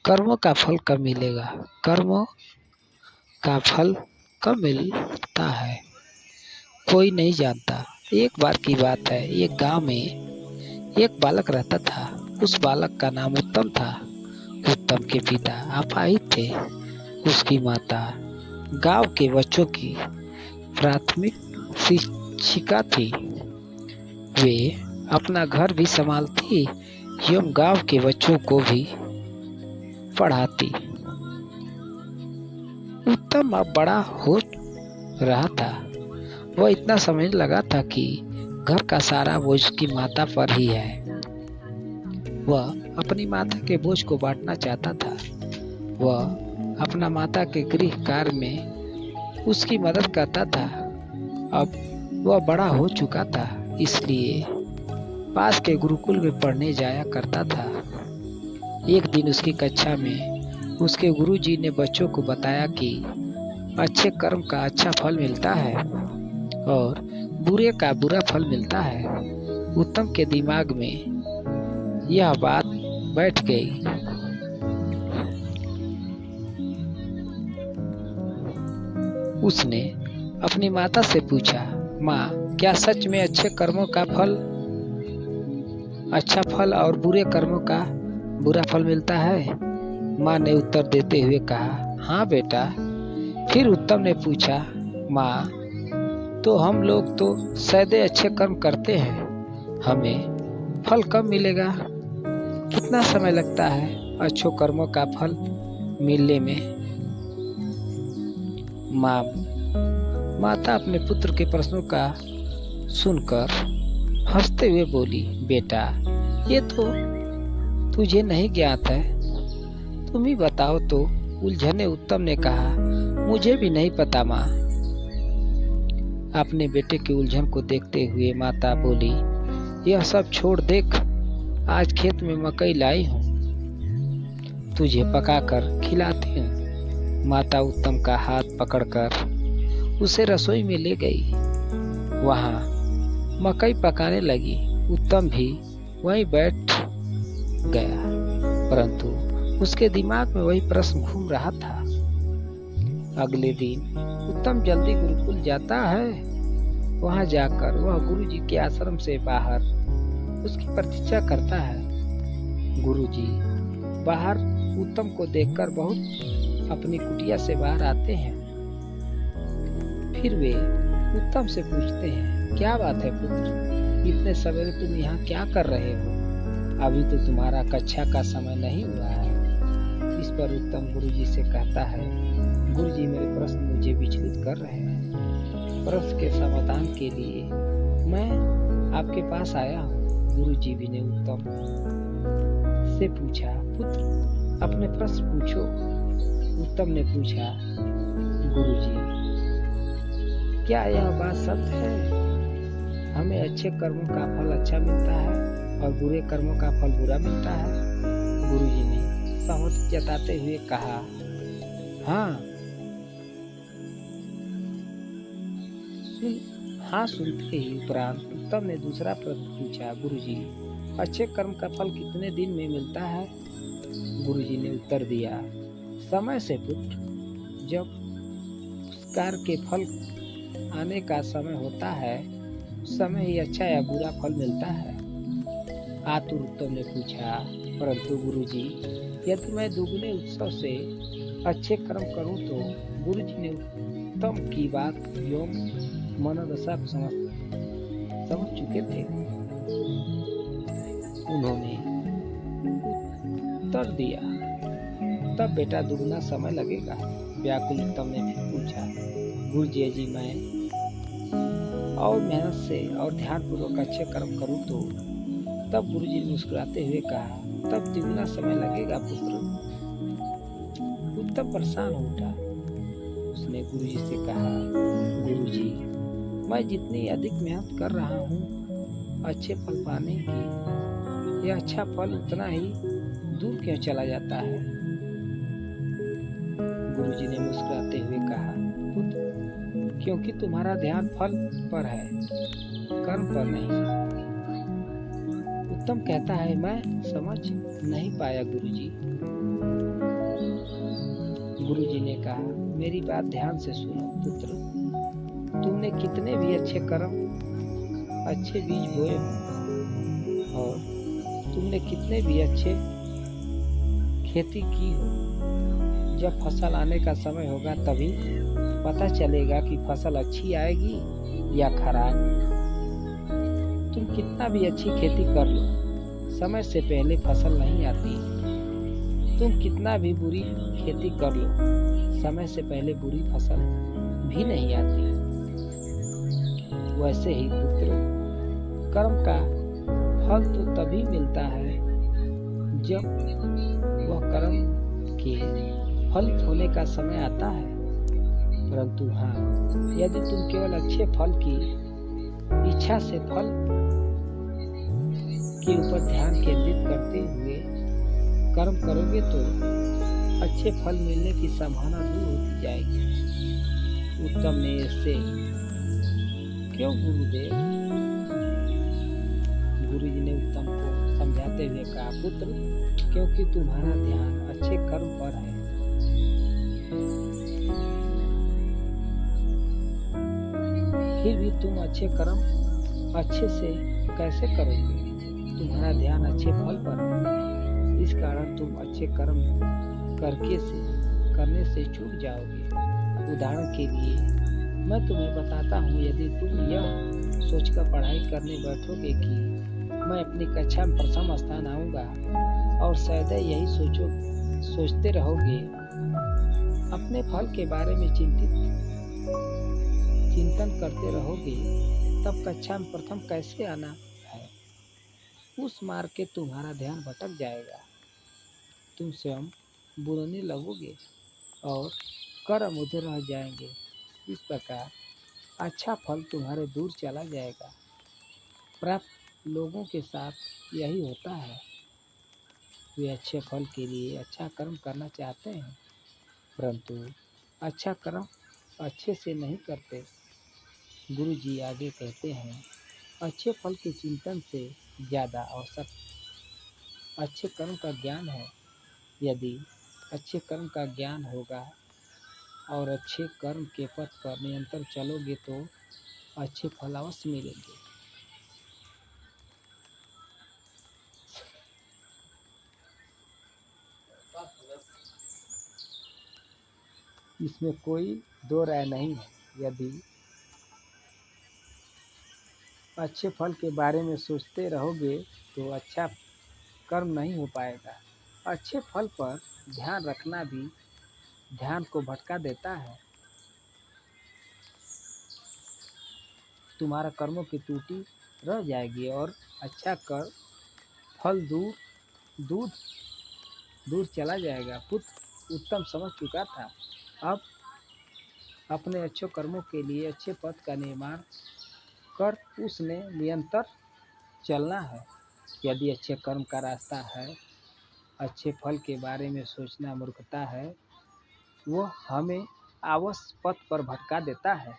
कर्मों का फल कब मिलेगा? कर्मों का फल कब मिलता है कोई नहीं जानता। एक बार की बात है, एक गांव में एक बालक रहता था। उस बालक का नाम उत्तम था। उत्तम के पिता अपाहिज थे। उसकी माता गांव के बच्चों की प्राथमिक शिक्षिका थी। वे अपना घर भी संभालती एवं गांव के बच्चों को भी पढ़ाती। उत्तम अब बड़ा हो रहा था। वह इतना समझने लगा था कि घर का सारा बोझ उसकी माता पर ही है। वह अपनी माता के बोझ को बांटना चाहता था। वह अपना माता के गृह कार्य में उसकी मदद करता था। अब वह बड़ा हो चुका था, इसलिए पास के गुरुकुल में पढ़ने जाया करता था। एक दिन उसकी कक्षा में उसके गुरुजी ने बच्चों को बताया कि अच्छे कर्म का अच्छा फल मिलता है और बुरे का बुरा फल मिलता है। उत्तम के दिमाग में यह बात बैठ गई। उसने अपनी माता से पूछा, माँ, क्या सच में अच्छे कर्मों का फल अच्छा फल और बुरे कर्मों का बुरा फल मिलता है? माँ ने उत्तर देते हुए कहा, हाँ बेटा। फिर उत्तम ने पूछा, माँ, तो हम लोग तो सदैव अच्छे कर्म करते हैं, हमें फल कब मिलेगा? कितना समय लगता है अच्छे कर्मों का फल मिलने में? माता अपने पुत्र के प्रश्नों का सुनकर हंसते हुए बोली, बेटा, ये तो तुझे नहीं ज्ञात है, तुम ही बताओ तो। उलझने उत्तम ने कहा, मुझे भी नहीं पता माँ। अपने बेटे की उलझन को देखते हुए माता बोली, यह सब छोड़, देख, आज खेत में मकई लाई हूँ, तुझे पकाकर खिलाती हूँ। माता उत्तम का हाथ पकड़कर उसे रसोई में ले गई। वहाँ मकई पकाने लगी। उत्तम भी वहीं बैठ गया, परंतु उसके दिमाग में वही प्रश्न घूम रहा था। अगले दिन उत्तम जल्दी गुरुकुल जाता है। वहां जाकर वह गुरुजी के आश्रम से बाहर उसकी प्रतीक्षा करता है। गुरुजी बाहर उत्तम को देखकर बहुत अपनी कुटिया से बाहर आते हैं। फिर वे उत्तम से पूछते हैं, क्या बात है पुत्र, इतने सवेरे तुम यहाँ क्या कर रहे हो? अभी तो तुम्हारा कक्षा का समय नहीं हुआ है। इस पर उत्तम गुरुजी से कहता है, गुरुजी, मेरे प्रश्न मुझे विचलित कर रहे हैं। प्रश्न के समाधान के लिए मैं आपके पास आया हूँ। गुरुजी भी ने उत्तम से पूछा, पुत्र, अपने प्रश्न पूछो। उत्तम ने पूछा, गुरुजी, क्या यह बात सत्य है? हमें अच्छे कर्मों का फल अच्छा मिलता है और बुरे कर्मों का फल बुरा मिलता है? गुरुजी ने सहमति जताते हुए कहा, हाँ। सुनते ही उपरांत उत्तम ने दूसरा प्रश्न पूछा, गुरुजी, अच्छे कर्म का फल कितने दिन में मिलता है? गुरुजी ने उत्तर दिया, समय से पुत्र, जब उस कार्य के फल आने का समय होता है, उस समय ही अच्छा या बुरा फल मिलता है। आतुर उत्तम ने पूछा, परंतु गुरुजी, यदि मैं दुगने उत्सव से अच्छे कर्म करूं तो? गुरुजी ने उत्तम की बात एवं मनोदशा को समझ चुके थे। उन्होंने उत्तर दिया, तब बेटा दुगना समय लगेगा। व्याकुल उत्तम ने फिर पूछा, गुरुजी जी, मैं और मेहनत से और ध्यान पूर्वक अच्छे कर्म करूं तो? तब गुरुजी ने मुस्कुराते हुए कहा, तब दुगना समय लगेगा पुत्र। उत्तम परेशान हो उठा। उसने गुरुजी से कहा, गुरुजी, मैं जितनी अधिक मेहनत कर रहा हूँ अच्छे फल पाने की, यह अच्छा फल उतना ही दूर क्यों चला जाता है? गुरुजी ने मुस्कुराते हुए कहा, पुत्र, क्योंकि तुम्हारा ध्यान फल पर है, कर्म पर नहीं। उत्तम कहता है, मैं समझ नहीं पाया गुरुजी। गुरुजी ने कहा, मेरी बात ध्यान से सुनो पुत्र। तुमने कितने भी अच्छे कर्म, अच्छे बीज बोए हो और तुमने कितने भी अच्छे खेती की हो, जब फसल आने का समय होगा तभी पता चलेगा कि फसल अच्छी आएगी या खराब। तुम कितना भी अच्छी खेती कर लो, समय से पहले फसल नहीं आती। तुम कितना भी बुरी खेती कर लो, समय से पहले बुरी फसल भी नहीं आती। वैसे ही पुत्र, कर्म का फल तो तभी मिलता है जब वह कर्म के फलित होने का समय आता है। परंतु हाँ, यदि तुम केवल अच्छे फल की इच्छा से फल के ऊपर ध्यान केंद्रित करते हुए कर्म करोगे तो अच्छे फल मिलने की संभावना दूर होती जाएगी। उत्तम ने इससे क्यों गुरुदेव? गुरुजी ने उत्तम को समझाते हुए कहा, पुत्र, क्योंकि तुम्हारा ध्यान अच्छे कर्म पर है। फिर भी तुम अच्छे कर्म अच्छे से कैसे करोगे? तुम्हारा ध्यान अच्छे फल पर है। इस कारण तुम अच्छे कर्म करने से चूक जाओगे। उदाहरण के लिए मैं तुम्हें बताता हूँ, यदि तुम यह सोचकर पढ़ाई करने बैठोगे कि मैं अपनी कक्षा में प्रथम स्थान आऊंगा और सदैव यही सोचते रहोगे, अपने फल के बारे में चिंतन करते रहोगे, तब कक्षा में प्रथम कैसे आना है? उस मार्ग के तुम्हारा ध्यान भटक जाएगा। तुम स्वयं बुनने लगोगे और कर्म उधर रह जाएंगे। इस प्रकार अच्छा फल तुम्हारे दूर चला जाएगा। प्राप्त लोगों के साथ यही होता है। वे अच्छे फल के लिए अच्छा कर्म करना चाहते हैं, परंतु अच्छा कर्म अच्छे से नहीं करते। गुरु जी आगे कहते हैं, अच्छे फल के चिंतन से ज़्यादा आवश्यक अच्छे कर्म का ज्ञान है। यदि अच्छे कर्म का ज्ञान होगा और अच्छे कर्म के पथ पर निरंतर चलोगे तो अच्छे फल अवश्य मिलेंगे। इसमें कोई दो राय नहीं है। यदि अच्छे फल के बारे में सोचते रहोगे तो अच्छा कर्म नहीं हो पाएगा। अच्छे फल पर ध्यान रखना भी ध्यान को भटका देता है। तुम्हारा कर्मों की त्रुटि रह जाएगी और अच्छा कर फल दूर चला जाएगा। पुत्र उत्तम समझ चुका था। अब अपने अच्छे कर्मों के लिए अच्छे पथ का निर्माण कर उसने निरंतर चलना है। यदि अच्छे कर्म का रास्ता है, अच्छे फल के बारे में सोचना मूर्खता है। वह हमें अवश्य पथ पर भटका देता है।